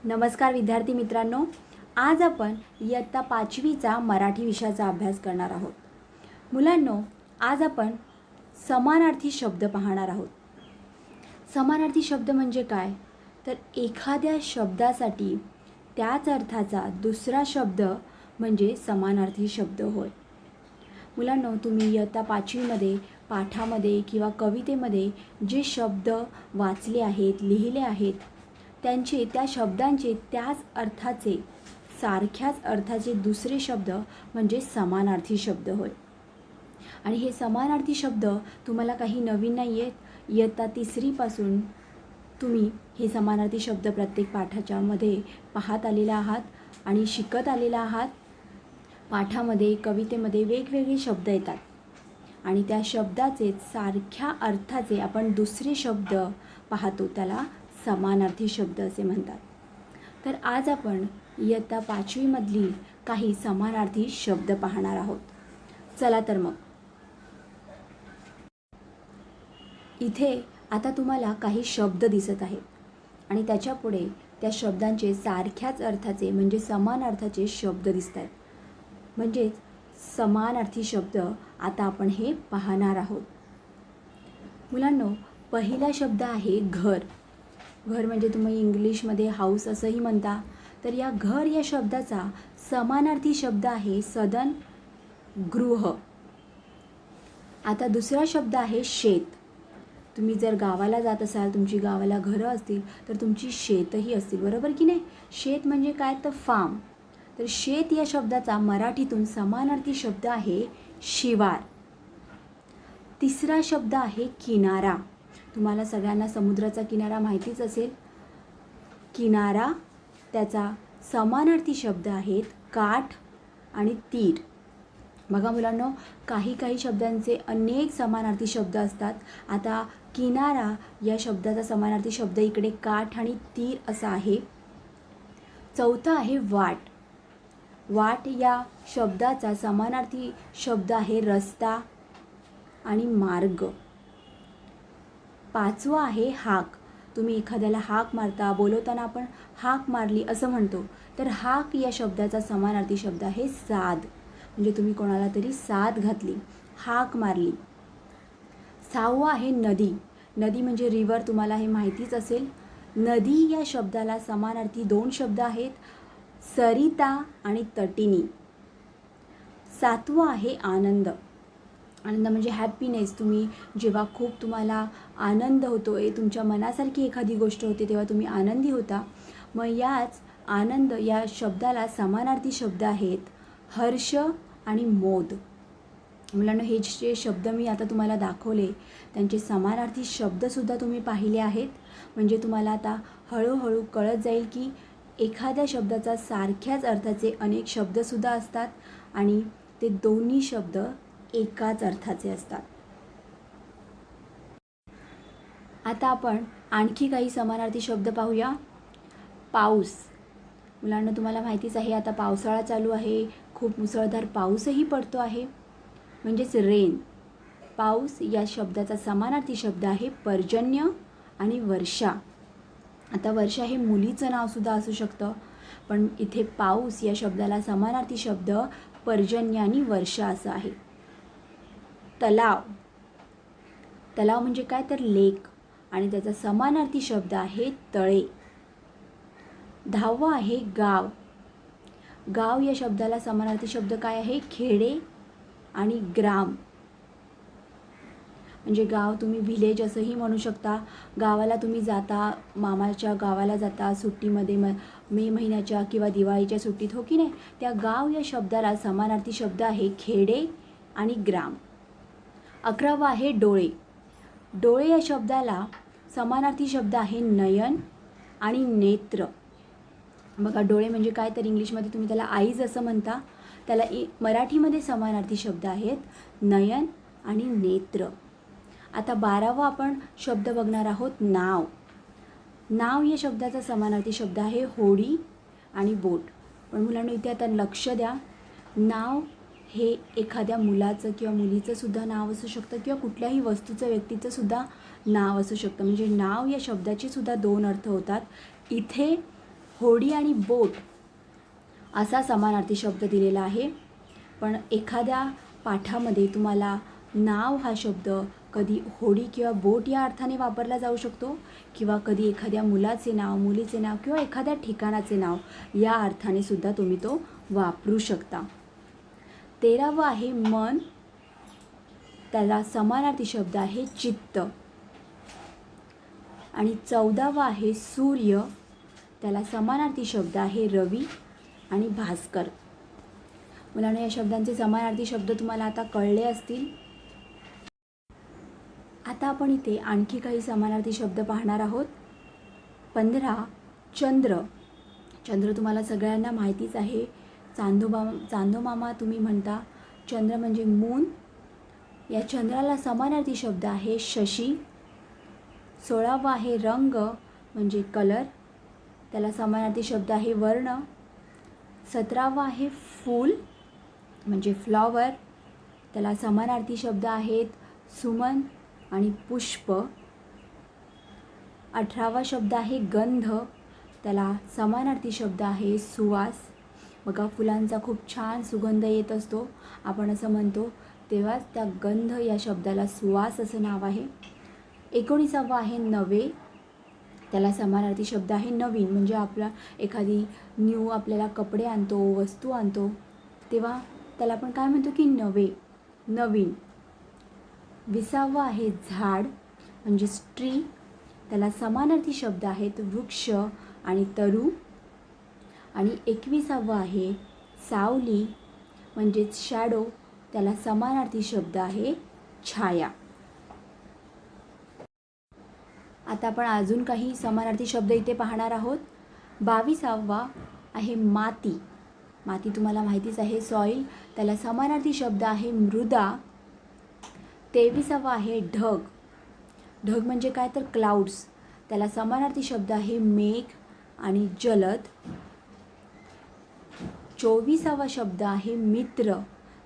नमस्कार विद्यार्थी मित्रांनो, आज आपण इयत्ता 5वीचा मराठी विषयाचा अभ्यास करणार आहोत. मुलांनो, आज आपण समानार्थी शब्द पाहणार आहोत. समानार्थी शब्द म्हणजे काय? तर एखाद्या शब्दासाठी त्याच अर्थाचा दुसरा शब्द म्हणजे समानार्थी शब्द होय. मुलांनो, तुम्ही इयत्ता 5वीमध्ये पाठामध्ये किंवा कवितेमध्ये जे शब्द वाचले आहेत, लिहिले आहेत, त्या शब्दांचे त्याच अर्थाचे सारख्याच अर्थाचे दुसरे शब्द म्हणजे समानार्थी शब्द होय. आणि हे समानार्थी शब्द तुम्हाला काही नवीन नाही आहेत. इयत्ता 3रीपासून तुम्ही हे समानार्थी शब्द प्रत्येक पाठाच्या मध्ये पाहत आलेले आहात आणि शिकत आलेला आहात. पाठामध्ये कवितेमध्ये वेगवेगळे शब्द येतात आणि त्या शब्दाचे सारख्या अर्थाचे आपण दुसरे शब्द पाहतो, त्याला समानार्थी शब्द असे म्हणतात. तर आज आपण इयत्ता 5वीमधली काही समानार्थी शब्द पाहणार आहोत. चला तर मग, इथे आता तुम्हाला काही शब्द दिसत आहेत आणि त्याच्या पुढे त्या शब्दांचे सारख्याच अर्थाचे म्हणजे समान अर्थाचे शब्द दिसत आहेत. म्हणजेच समानार्थी शब्द आता आपण हे पाहणार आहोत. मुलांनो, पहिला शब्द आहे घर. घर म्हणजे तुम्ही इंग्लिशमध्ये हाऊस असंही म्हणता. तर या घर या शब्दाचा समानार्थी शब्द आहे सदन, गृह. आता दुसरा शब्द आहे शेत. तुम्ही जर गावाला जात असाल, तुमची गावाला घरं असतील तर तुमची शेतही असतील, बरोबर की नाही? शेत म्हणजे काय? तर फार्म. तर शेत या शब्दाचा मराठीतून समानार्थी शब्द आहे शिवार. तिसरा शब्द आहे किनारा. तुम्हाला सगळ्यांना समुद्राचा किनारा माहितीच असेल. किनारा त्याचा समानार्थी शब्द आहेत काठ आणि तीर. बघा मुलांनो, काही शब्दांचे अनेक समानार्थी शब्द असतात. आता किनारा या शब्दाचा समानार्थी शब्द इकडे काठ आणि तीर असा आहे. चौथा आहे वाट. वाट या शब्दाचा समानार्थी शब्द आहे रस्ता आणि मार्ग. पाचवा आहे हाक. तुम्ही एखाद्याला हाक मारता, बोलवताना आपण हाक मारली असं म्हणतो. तर हाक या शब्दाचा समानार्थी शब्द आहे साद. म्हणजे तुम्ही कोणाला तरी साद घातली, हाक मारली. सहावा आहे नदी. नदी म्हणजे रिव्हर, तुम्हाला हे माहितीच असेल. नदी या शब्दाला समानार्थी दोन शब्द आहेत, सरिता आणि तटिनी. सातवा आहे आनंद. आनंद म्हणजे हॅपीनेस. तुम्ही जेव्हा खूप तुम्हाला आनंद होतो, तुमच्या मनासारखी एखादी गोष्ट होते तेव्हा तुम्ही आनंदी होता. मग याच आनंद या शब्दाला समानार्थी शब्द आहेत हर्ष आणि मोद. मुलांना हे जे शब्द मी आता तुम्हाला दाखवले त्यांचे समानार्थी शब्दसुद्धा तुम्ही पाहिले आहेत. म्हणजे तुम्हाला आता हळूहळू कळत जाईल की एखाद्या शब्दाचा सारख्याच अर्थाचे अनेक शब्दसुद्धा असतात आणि ते दोन्ही शब्द एकाच अर्थाचे असतात. आता आपण आणखी काही समानार्थी शब्द पाहूया. पाऊस. मुलांना तुम्हाला माहितीच आहे, आता पावसाळा चालू आहे, खूप मुसळधार पाऊसही पडतो आहे, म्हणजेच रेन. पाऊस या शब्दाचा समानार्थी शब्द आहे पर्जन्य आणि वर्षा. आता वर्षा हे मुलीचं नावसुद्धा असू शकतं, पण इथे पाऊस या शब्दाला समानार्थी शब्द पर्जन्य आणि वर्षा असं आहे. तलाव. तलाव म्हणजे काय? तर लेक आणि त्याचा समानार्थी शब्द आहे तळे. 10वा आहे गाव. गाव या शब्दाला समानार्थी शब्द काय आहे? खेडे आणि ग्राम. म्हणजे गाव तुम्ही व्हिलेज असंही म्हणू शकता. गावाला तुम्ही जाता, मामाच्या गावाला जाता सुट्टीमध्ये, मे महिन्याच्या किंवा दिवाळीच्या सुट्टीत, हो की नाही? त्या गाव या शब्दाला समानार्थी शब्द आहे खेडे आणि ग्राम. 11वा आहे डोळे. डोळे या शब्दाला समानार्थी शब्द आहे नयन आणि नेत्र. बघा, डोळे म्हणजे काय? तर इंग्लिशमध्ये तुम्ही त्याला आईज असं म्हणता. त्याला मराठीमध्ये समानार्थी शब्द आहेत नयन आणि नेत्र. आता 12वा आपण शब्द बघणार आहोत नाव. नाव या शब्दाचा समानार्थी शब्द आहे होडी आणि बोट. पण मुलांना इथे आता लक्ष द्या, नाव हे एखाद्या मुलाचं किंवा मुलीचं सुद्धा नाव असू शकतं किंवा कुठल्याही वस्तूचं, व्यक्तीचं सुद्धा नाव असू शकतं. म्हणजे नाव या शब्दाचे सुद्धा दोन अर्थ होतात. इथे होडी आणि बोट असा समानार्थी शब्द दिलेला आहे. पण एखाद्या पाठामध्ये तुम्हाला नाव हा शब्द कधी होडी किंवा बोट या अर्थाने वापरला जाऊ शकतो, किंवा कधी एखाद्या मुलाचे नाव, मुलीचे नाव किंवा एखाद्या ठिकाणाचे नाव या अर्थाने सुद्धा तुम्ही तो वापरू शकता. 13वा आहे मन, त्याला समानार्थी शब्द आहे चित्त. आणि 14वा आहे सूर्य, त्याला समानार्थी शब्द आहे रवी आणि भास्कर. मुलांनो, या शब्दांचे समानार्थी शब्द तुम्हाला आता कळले असतील. आता आपण इथे आणखी काही समानार्थी शब्द पाहणार आहोत. 15 चंद्र. चंद्र तुम्हाला सगळ्यांना माहितीच आहे. चांदोमामा तुम्ही म्हणता. चंद्र म्हणजे मून. या चंद्राला समानार्थी शब्द आहे शशी. 16वा आहे रंग म्हणजे कलर, त्याला समानार्थी शब्द आहे वर्ण. 17वा आहे फूल म्हणजे फ्लॉवर, त्याला समानार्थी शब्द आहेत सुमन आणि पुष्प. 18वा शब्द आहे गंध, त्याला समानार्थी शब्द आहे सुवास. बघा, फुलांचा खूप छान सुगंध येत असतो, आपण असं म्हणतो, तेव्हाच त्या गंध या शब्दाला सुवास असं नाव आहे. 19वा आहे नवे, त्याला समानार्थी शब्द आहे नवीन. म्हणजे आपला एखादी न्यू आपल्याला कपडे आणतो, वस्तू आणतो, तेव्हा त्याला आपण काय म्हणतो की नवे, नवीन. 20वा आहे झाड म्हणजे ट्री, त्याला समानार्थी शब्द आहेत वृक्ष आणि तरु. आणि 21वा आहे सावली म्हणजेच शॅडो, त्याला समानार्थी शब्द आहे छाया. आता आपण अजून काही समानार्थी शब्द इथे पाहणार आहोत. 22वा आहे माती. माती तुम्हाला माहितीच आहे सॉइल, त्याला समानार्थी शब्द आहे मृदा. 23वा आहे ढग. ढग म्हणजे काय तर क्लाउड्स, त्याला समानार्थी शब्द आहे मेघ आणि जलद. 24वा शब्द आहे मित्र,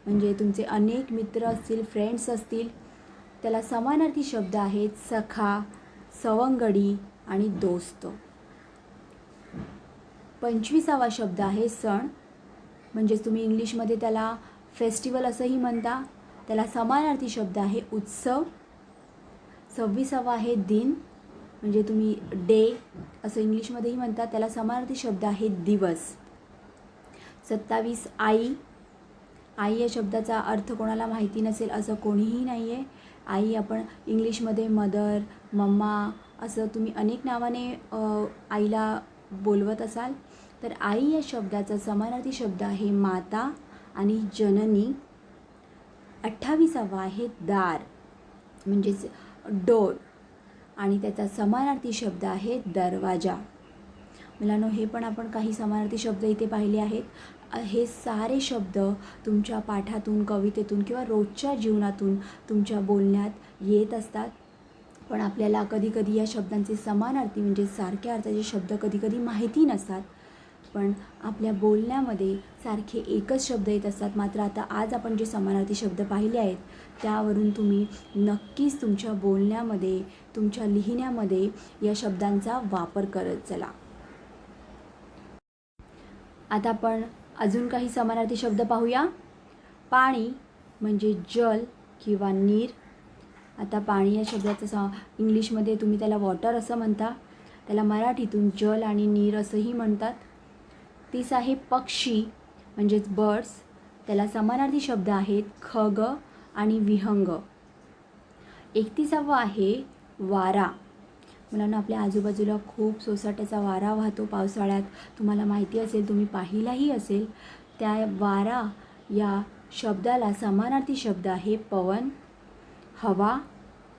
म्हणजे तुमचे अनेक मित्र असतील, फ्रेंड्स असतील, त्याला समानार्थी शब्द आहेत सखा, सवंगडी आणि दोस्त. 25वा शब्द आहे सण, म्हणजेच तुम्ही इंग्लिशमध्ये त्याला फेस्टिवल असंही म्हणता, त्याला समानार्थी शब्द आहे उत्सव. 26वा आहे दिन, म्हणजे तुम्ही डे असं इंग्लिशमध्येही म्हणता, त्याला समानार्थी शब्द आहे दिवस. 27 आई. आई या शब्दाचा अर्थ कोणाला माहिती नसेल असं कोणीही नाही आहे. आई आपण इंग्लिशमध्ये मदर, मम्मा असं तुम्ही अनेक नावाने आईला बोलवत असाल. तर आई या शब्दाचा समानार्थी शब्द आहे माता आणि जननी. 28वा आहे दार म्हणजेच डोर, आणि त्याचा समानार्थी शब्द आहे दरवाजा. मुलांनो, हे पण आपण काही समानार्थी शब्द इथे पाहिले आहेत. हे सारे शब्द तुमच्या पाठातून, कवितेतून किंवा रोजच्या जीवनातून तुमच्या बोलण्यात येत असतात. पण आपल्याला कधीकधी या शब्दांचे समानार्थी म्हणजे सारख्या अर्थाचे शब्द कधीकधी माहिती नसतात, पण आपल्या बोलण्यामध्ये सारखे एकच शब्द येत असतात. मात्र आता आज आपण जे समानार्थी शब्द पाहिले आहेत त्यावरून तुम्ही नक्कीच तुमच्या बोलण्यामध्ये, तुमच्या लिहिण्यामध्ये या शब्दांचा वापर करत चला. आता आपण अजून काही समानार्थी शब्द पाहूया. पाणी म्हणजे जल किंवा नीर. आता पाणी या शब्दाचं इंग्लिशमध्ये तुम्ही त्याला वॉटर असं म्हणता, त्याला मराठीतून जल आणि नीर असंही म्हणतात. 30 आहे पक्षी म्हणजेच बर्ड्स, त्याला समानार्थी शब्द आहेत खग आणि विहंग. 31वा आहे वारा. मुलांना, आपल्या आजूबाजूला खूप सोसाट्याचा वारा वाहतो पावसाळ्यात, तुम्हाला माहिती असेल, तुम्ही पाहिलाही असेल. त्या वारा या शब्दाला समानार्थी शब्द आहे पवन, हवा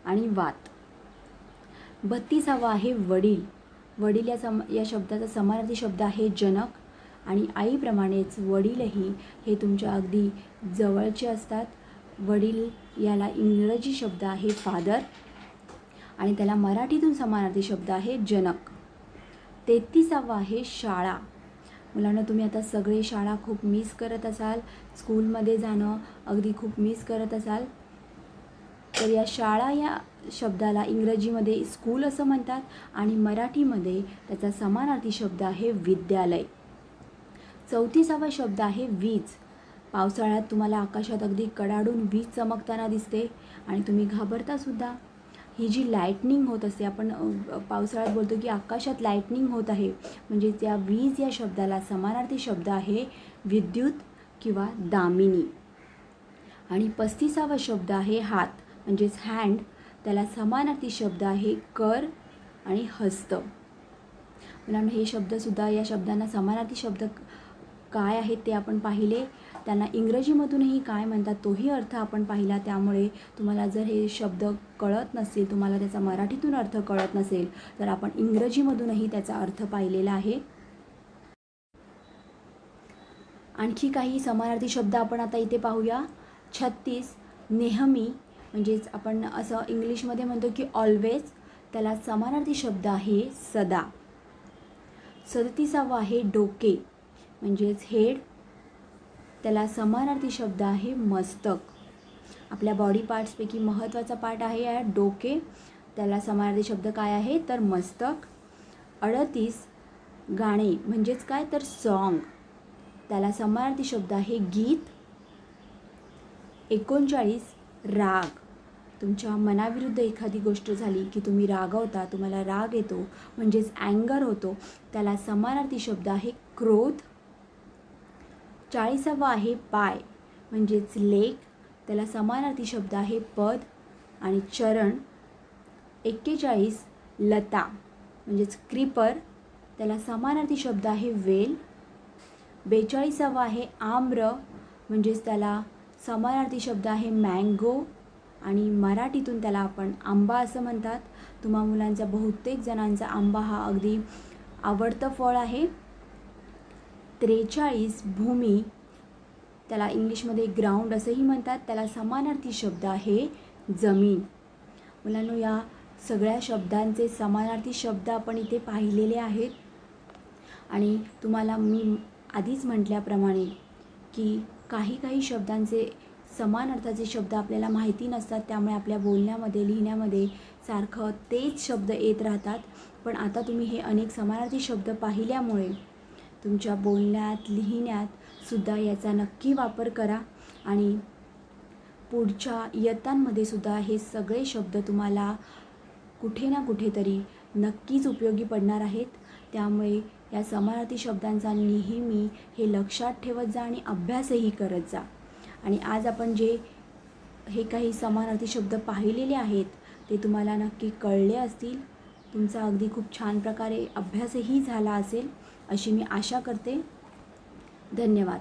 आणि वात. 32वा आहे वडील. वडील या शब्दाचा समानार्थी शब्द आहे जनक, आणि आईप्रमाणेच वडीलही हे तुमच्या अगदी जवळचे असतात. वडील याला इंग्रजी शब्द आहे फादर, आणि त्याला मराठीतून समानार्थी शब्द आहे जनक. 33वा आहे शाळा. मुलांना, तुम्ही आता सगळे शाळा खूप मिस करत असाल, स्कूलमध्ये जाणं अगदी खूप मिस करत असाल. तर या शाळा या शब्दाला इंग्रजीमध्ये स्कूल असं म्हणतात आणि मराठीमध्ये त्याचा समानार्थी शब्द आहे विद्यालय. 34वा शब्द आहे वीज. पावसाळ्यात तुम्हाला आकाशात अगदी कडाडून वीज चमकताना दिसते आणि तुम्ही घाबरतासुद्धा. ही जी लाईटनिंग होत असते, आपण पावसाळ्यात बोलतो की आकाशात लाईटनिंग होत आहे, म्हणजे त्या वीज या शब्दाला समानार्थी शब्द आहे विद्युत किंवा दामिनी. आणि 35वा शब्द आहे हात, म्हणजेच हँड. त्याला समानार्थी शब्द आहे कर आणि हस्त. मुलांना हे शब्दसुद्धा, या शब्दांना समानार्थी शब्द काय आहेत ते आपण पाहिले. त्यांना इंग्रजीमधूनही काय म्हणतात तोही अर्थ आपण पाहिला. त्यामुळे तुम्हाला जर हे शब्द कळत नसतील, तुम्हाला त्याचा मराठीतून अर्थ कळत नसेल, तर आपण इंग्रजीमधूनही त्याचा अर्थ पाहिलेला आहे. आणखी काही समानार्थी शब्द आपण आता इथे पाहूया. 36 नेहमी, म्हणजेच आपण असं इंग्लिशमध्ये म्हणतो की ऑलवेज. त्याला समानार्थी शब्द आहे सदा. 37वा आहे डोके, म्हणजेच हेड. त्याला समानार्थी शब्द आहे मस्तक. आपल्या बॉडी पार्ट्सपैकी महत्त्वाचा पार्ट आहे डोके. त्याला समानार्थी शब्द काय आहे तर मस्तक. 38 गाणे, म्हणजेच काय तर सॉन्ग. त्याला समानार्थी शब्द आहे गीत. 39 राग. तुमच्या मनाविरुद्ध एखादी गोष्ट झाली की तुम्ही रागवता, तुम्हाला राग येतो, म्हणजेच अँगर होतो. त्याला समानार्थी शब्द आहे क्रोध. 40वा आहे पाय, म्हणजेच लेग. त्याला समानार्थी शब्द आहे पद आणि चरण. 41 लता, म्हणजेच क्रीपर. त्याला समानार्थी शब्द आहे वेल. 42वा आहे आम्र, म्हणजेच त्याला समानार्थी शब्द आहे मँगो आणि मराठीतून त्याला आपण आंबा असं म्हणतात. तुम्हा मुलांचा, बहुतेक जणांचा आंबा हा अगदी आवडतं फळ आहे. 43 भूमी. त्याला इंग्लिशमध्ये ग्राउंड असंही म्हणतात. त्याला समानार्थी शब्द आहे जमीन. मुलांनो, या सगळ्या शब्दांचे समानार्थी शब्द आपण इथे पाहिलेले आहेत. आणि तुम्हाला मी आधीच म्हटल्याप्रमाणे की काही शब्दांचे समान अर्थाचे शब्द आपल्याला माहिती नसतात, त्यामुळे आपल्या बोलण्यामध्ये, लिहिण्यामध्ये सारखं तेच शब्द येत राहतात. पण आता तुम्ही हे अनेक समानार्थी शब्द पाहिल्यामुळे तुमच्या बोलण्यात, लिहिण्यात सुद्धा याचा नक्की वापर करा आणि पुढच्या इयत्तांमध्ये सुद्धा हे सगळे शब्द तुम्हाला कुठे ना कुठेतरी नक्कीच उपयोगी पडणार आहेत. त्यामुळे या समानार्थी शब्दांचा नेहमी हे लक्षात ठेवत जा आणि अभ्यासही करत जा. आणि आज आपण जे हे काही समानार्थी शब्द पाहिलेले आहेत ते तुम्हाला नक्की कळले असतील. तुमचा अगदी खूप छान प्रकारे अभ्यासही झाला असेल अशी मी आशा करते. धन्यवाद.